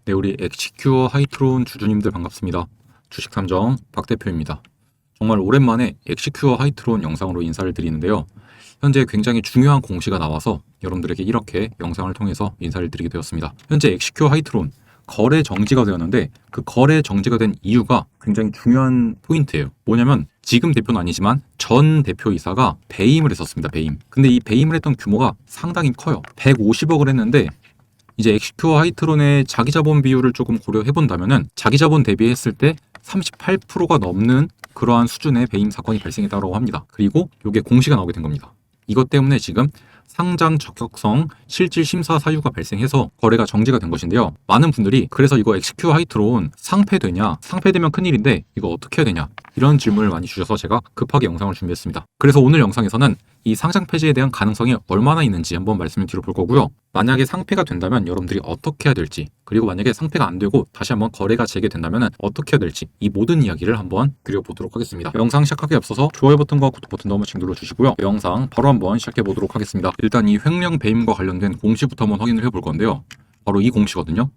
네, 우리 엑시큐어 하이트론 주주님들 반갑습니다. 주식탐정 박 대표입니다. 정말 오랜만에 엑시큐어 하이트론 영상으로 인사를 드리는데요. 현재 굉장히 중요한 공시가 나와서 여러분들에게 이렇게 영상을 통해서 인사를 드리게 되었습니다. 현재 엑시큐어 하이트론 거래 정지가 되었는데 그 거래 정지가 된 이유가 굉장히 중요한 포인트예요. 뭐냐면 지금 대표는 아니지만 전 대표이사가 배임을 했었습니다. 배임. 근데 이 배임을 했던 규모가 상당히 커요. 150억을 했는데 이제 엑시큐어 하이트론의 자기자본 비율을 조금 고려해 본다면은 자기자본 대비했을 때 38%가 넘는 그러한 수준의 배임 사건이 발생했다고 합니다. 그리고 이게 공시가 나오게 된 겁니다. 이것 때문에 지금 상장 적격성 실질 심사 사유가 발생해서 거래가 정지가 된 것인데요. 많은 분들이 그래서 이거 엑시큐어 하이트론 상폐되냐? 상폐되면 큰일인데 이거 어떻게 해야 되냐? 이런 질문을 많이 주셔서 제가 급하게 영상을 준비했습니다. 그래서 오늘 영상에서는 이 상장 폐지에 대한 가능성이 얼마나 있는지 한번 말씀을 드려볼 거고요. 만약에 상폐가 된다면 여러분들이 어떻게 해야 될지, 그리고 만약에 상폐가 안 되고 다시 한번 거래가 재개된다면 어떻게 해야 될지, 이 모든 이야기를 한번 드려보도록 하겠습니다. 영상 시작하기 앞서서 좋아요 버튼과 구독 버튼 너무 씩 눌러주시고요. 영상 바로 한번 시작해 보도록 하겠습니다. 일단 이 횡령 배임과 관련된 공시부터 한번 확인을 해볼 건데요. 바로 이 공시거든요.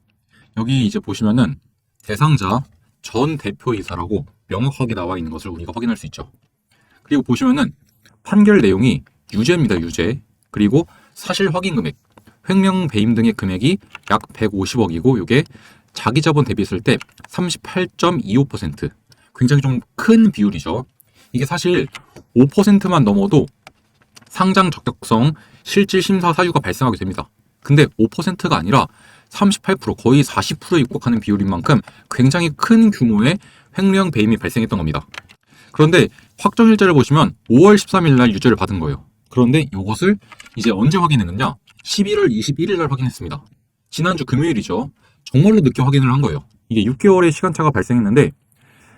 여기 이제 보시면은 대상자 전 대표이사라고 명확하게 나와 있는 것을 우리가 확인할 수 있죠. 그리고 보시면은 판결 내용이 유죄입니다. 유죄. 그리고 사실 확인 금액, 횡령 배임 등의 금액이 약 150억이고 이게 자기자본 대비했을 때 38.25%. 굉장히 좀 큰 비율이죠. 이게 사실 5%만 넘어도 상장 적격성 실질 심사 사유가 발생하게 됩니다. 근데 5%가 아니라 38%, 거의 40%에 육박하는 비율인 만큼 굉장히 큰 규모의 횡령 배임이 발생했던 겁니다. 그런데 확정일자를 보시면 5월 13일 날 유죄를 받은 거예요. 그런데 이것을 이제 언제 확인했느냐? 11월 21일 날 확인했습니다. 지난주 금요일이죠. 정말로 늦게 확인을 한 거예요. 이게 6개월의 시간차가 발생했는데,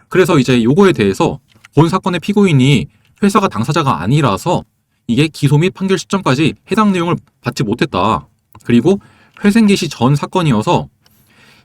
그래서 이제 이거에 대해서 본 사건의 피고인이 회사가 당사자가 아니라서 이게 기소 및 판결 시점까지 해당 내용을 받지 못했다. 그리고 회생 개시 전 사건이어서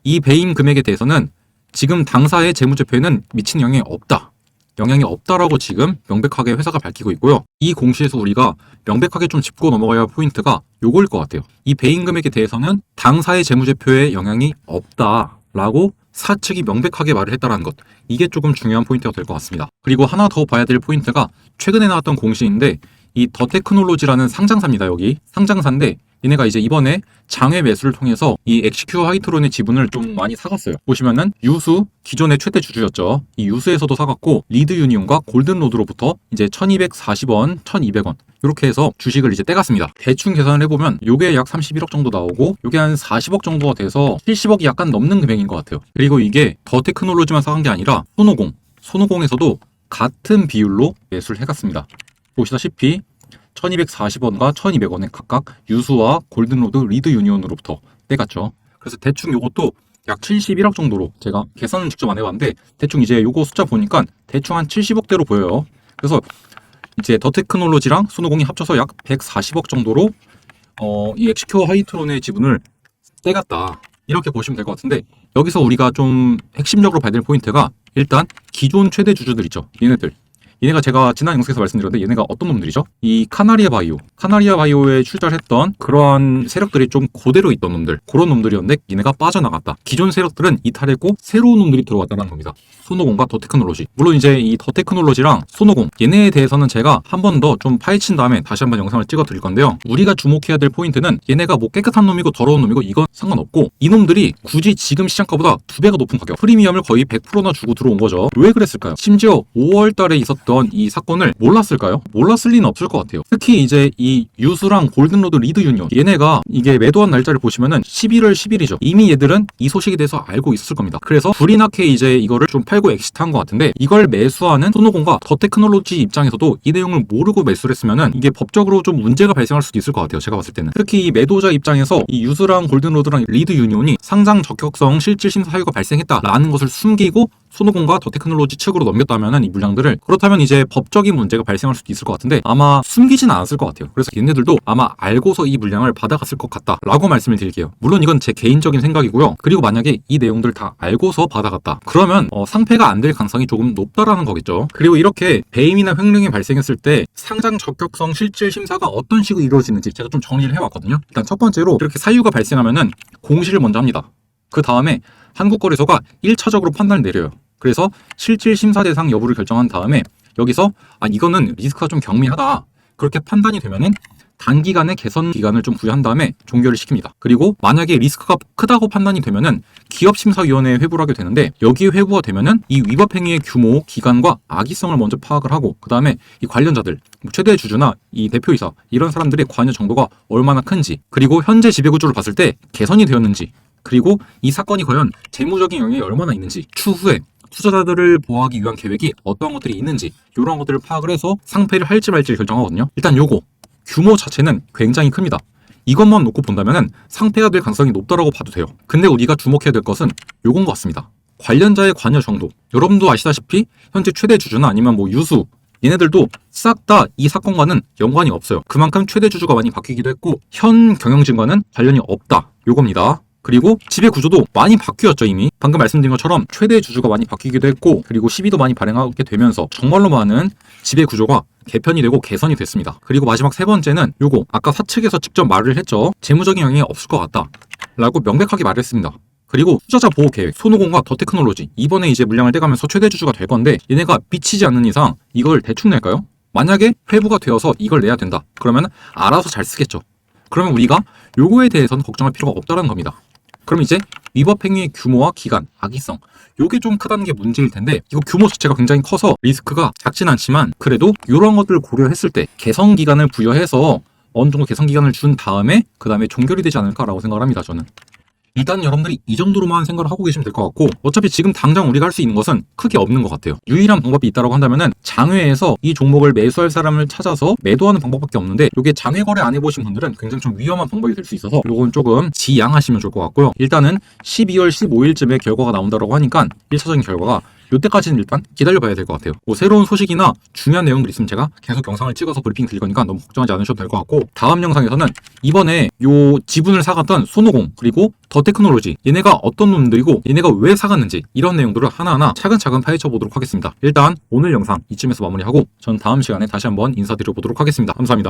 이 배임 금액에 대해서는 지금 당사의 재무제표에는 미친 영향이 없다. 영향이 없다라고 지금 명백하게 회사가 밝히고 있고요. 이 공시에서 우리가 명백하게 좀 짚고 넘어가야 할 포인트가 요거일 것 같아요. 이 배임 금액에 대해서는 당사의 재무제표에 영향이 없다라고 사측이 명백하게 말을 했다는 것. 이게 조금 중요한 포인트가 될 것 같습니다. 그리고 하나 더 봐야 될 포인트가 최근에 나왔던 공시인데 이 더 테크놀로지라는 상장사입니다. 여기 상장사인데 얘네가 이제 이번에 장외 매수를 통해서 이 엑시큐어 하이트론의 지분을 좀 많이 사갔어요. 보시면은 유수, 기존의 최대 주주였죠. 이 유수에서도 사갔고 리드 유니온과 골든로드로부터 이제 1240원, 1200원 이렇게 해서 주식을 이제 떼갔습니다. 대충 계산을 해보면 요게 약 31억 정도 나오고 요게 한 40억 정도가 돼서 70억이 약간 넘는 금액인 것 같아요. 그리고 이게 더 테크놀로지만 사간 게 아니라 손오공에서도 같은 비율로 매수를 해갔습니다. 보시다시피 1240원과 1200원에 각각 유수와 골든로드 리드 유니온으로부터 떼갔죠. 그래서 대충 요것도 약 71억 정도로 제가 계산은 직접 안 해봤는데 대충 이제 요거 숫자 보니까 대충 한 70억대로 보여요. 그래서 이제 더 테크놀로지랑 손오공이 합쳐서 약 140억 정도로 이 엑시큐어 하이트론의 지분을 떼갔다. 이렇게 보시면 될 것 같은데 여기서 우리가 좀 핵심적으로 봐야 될 포인트가 일단 기존 최대 주주들 있죠. 얘네가 제가 지난 영상에서 말씀드렸는데 얘네가 어떤 놈들이죠? 이 카나리아 바이오에 출자를 했던 그러한 세력들이 좀 그대로 있던 놈들, 그런 놈들이었는데 얘네가 빠져나갔다. 기존 세력들은 이탈했고 새로운 놈들이 들어왔다는 겁니다. 손오공과 더 테크놀로지. 물론 이제 이 더 테크놀로지랑 손오공 얘네에 대해서는 제가 한 번 더 좀 파헤친 다음에 다시 한번 영상을 찍어 드릴 건데요. 우리가 주목해야 될 포인트는 얘네가 뭐 깨끗한 놈이고 더러운 놈이고 이건 상관없고 이 놈들이 굳이 지금 시장가보다 2배가 높은 가격, 프리미엄을 거의 100%나 주고 들어온 거죠. 왜 그랬을까요? 심지어 5월 달에 있었던 이 사건을 몰랐을까요? 몰랐을 리는 없을 것 같아요. 특히 이제 이 유수랑 골든로드 리드 유니온 얘네가 이게 매도한 날짜를 보시면은 11월 10일이죠. 이미 얘들은 이 소식에 대해서 알고 있었을 겁니다. 그래서 불이 나게 이제 이거를 좀 팔고 엑시트한 것 같은데 이걸 매수하는 손오공과 더 테크놀로지 입장에서도 이 내용을 모르고 매수를 했으면은 이게 법적으로 좀 문제가 발생할 수도 있을 것 같아요. 제가 봤을 때는. 특히 이 매도자 입장에서 이 유수랑 골든로드랑 리드 유니온이 상장 적격성 실질 심사 사유가 발생했다라는 것을 숨기고 손오공과 더 테크놀로지 측으로 넘겼다면 이 물량들을, 그렇다면 이제 법적인 문제가 발생할 수도 있을 것 같은데 아마 숨기진 않았을 것 같아요. 그래서 얘네들도 아마 알고서 이 물량을 받아갔을 것 같다라고 말씀을 드릴게요. 물론 이건 제 개인적인 생각이고요. 그리고 만약에 이 내용들을 다 알고서 받아갔다 그러면 상패가 안 될 가능성이 조금 높다라는 거겠죠. 그리고 이렇게 배임이나 횡령이 발생했을 때 상장 적격성 실질 심사가 어떤 식으로 이루어지는지 제가 좀 정리를 해왔거든요. 일단 첫 번째로 이렇게 사유가 발생하면은 공시를 먼저 합니다. 그 다음에 한국거래소가 1차적으로 판단을 내려요. 그래서 실질 심사 대상 여부를 결정한 다음에 여기서 이거는 리스크가 좀 경미하다. 그렇게 판단이 되면은 단기간에 개선 기간을 좀 부여한 다음에 종결을 시킵니다. 그리고 만약에 리스크가 크다고 판단이 되면은 기업심사위원회에 회부를 하게 되는데 여기에 회부가 되면은 이 위법 행위의 규모, 기간과 악의성을 먼저 파악을 하고 그 다음에 이 관련자들, 최대 주주나 이 대표이사 이런 사람들의 관여 정도가 얼마나 큰지 그리고 현재 지배구조를 봤을 때 개선이 되었는지 그리고 이 사건이 과연 재무적인 영향이 얼마나 있는지 추후에 투자자들을 보호하기 위한 계획이 어떠한 것들이 있는지 이런 것들을 파악을 해서 상패를 할지 말지를 결정하거든요. 일단 요거 규모 자체는 굉장히 큽니다. 이것만 놓고 본다면 상패가 될 가능성이 높다라고 봐도 돼요. 근데 우리가 주목해야 될 것은 요건 것 같습니다. 관련자의 관여 정도. 여러분도 아시다시피 현재 최대 주주나 아니면 뭐 유수 얘네들도 싹 다 이 사건과는 연관이 없어요. 그만큼 최대 주주가 많이 바뀌기도 했고 현 경영진과는 관련이 없다. 요겁니다. 그리고 지배 구조도 많이 바뀌었죠. 이미 방금 말씀드린 것처럼 최대 주주가 많이 바뀌기도 했고 그리고 시비도 많이 발행하게 되면서 정말로 많은 지배 구조가 개편이 되고 개선이 됐습니다. 그리고 마지막 세 번째는 요거 아까 사측에서 직접 말을 했죠. 재무적인 영향이 없을 것 같다 라고 명백하게 말했습니다. 그리고 투자자 보호 계획, 손오공과 더 테크놀로지 이번에 이제 물량을 떼가면서 최대 주주가 될 건데 얘네가 미치지 않는 이상 이걸 대충 낼까요? 만약에 회부가 되어서 이걸 내야 된다. 그러면 알아서 잘 쓰겠죠. 그러면 우리가 요거에 대해서는 걱정할 필요가 없다는 겁니다. 그럼 이제 위법 행위의 규모와 기간, 악의성 요게 좀 크다는 게 문제일 텐데 이거 규모 자체가 굉장히 커서 리스크가 작진 않지만 그래도 이런 것들을 고려했을 때 개선 기간을 부여해서 어느 정도 개선 기간을 준 다음에 그 다음에 종결이 되지 않을까라고 생각을 합니다. 저는. 일단 여러분들이 이 정도로만 생각을 하고 계시면 될 것 같고 어차피 지금 당장 우리가 할 수 있는 것은 크게 없는 것 같아요. 유일한 방법이 있다고 한다면은 장외에서 이 종목을 매수할 사람을 찾아서 매도하는 방법밖에 없는데 이게 장외 거래 안 해보신 분들은 굉장히 좀 위험한 방법이 될 수 있어서 이건 조금 지양하시면 좋을 것 같고요. 일단은 12월 15일쯤에 결과가 나온다고 하니까 1차적인 결과가 이때까지는 일단 기다려봐야 될 것 같아요. 뭐 새로운 소식이나 중요한 내용들 있으면 제가 계속 영상을 찍어서 브리핑 드릴 거니까 너무 걱정하지 않으셔도 될 것 같고 다음 영상에서는 이번에 요 지분을 사갔던 손오공 그리고 더 테크놀로지 얘네가 어떤 놈들이고 얘네가 왜 사갔는지 이런 내용들을 하나하나 차근차근 파헤쳐 보도록 하겠습니다. 일단 오늘 영상 이쯤에서 마무리하고 전 다음 시간에 다시 한번 인사드려 보도록 하겠습니다. 감사합니다.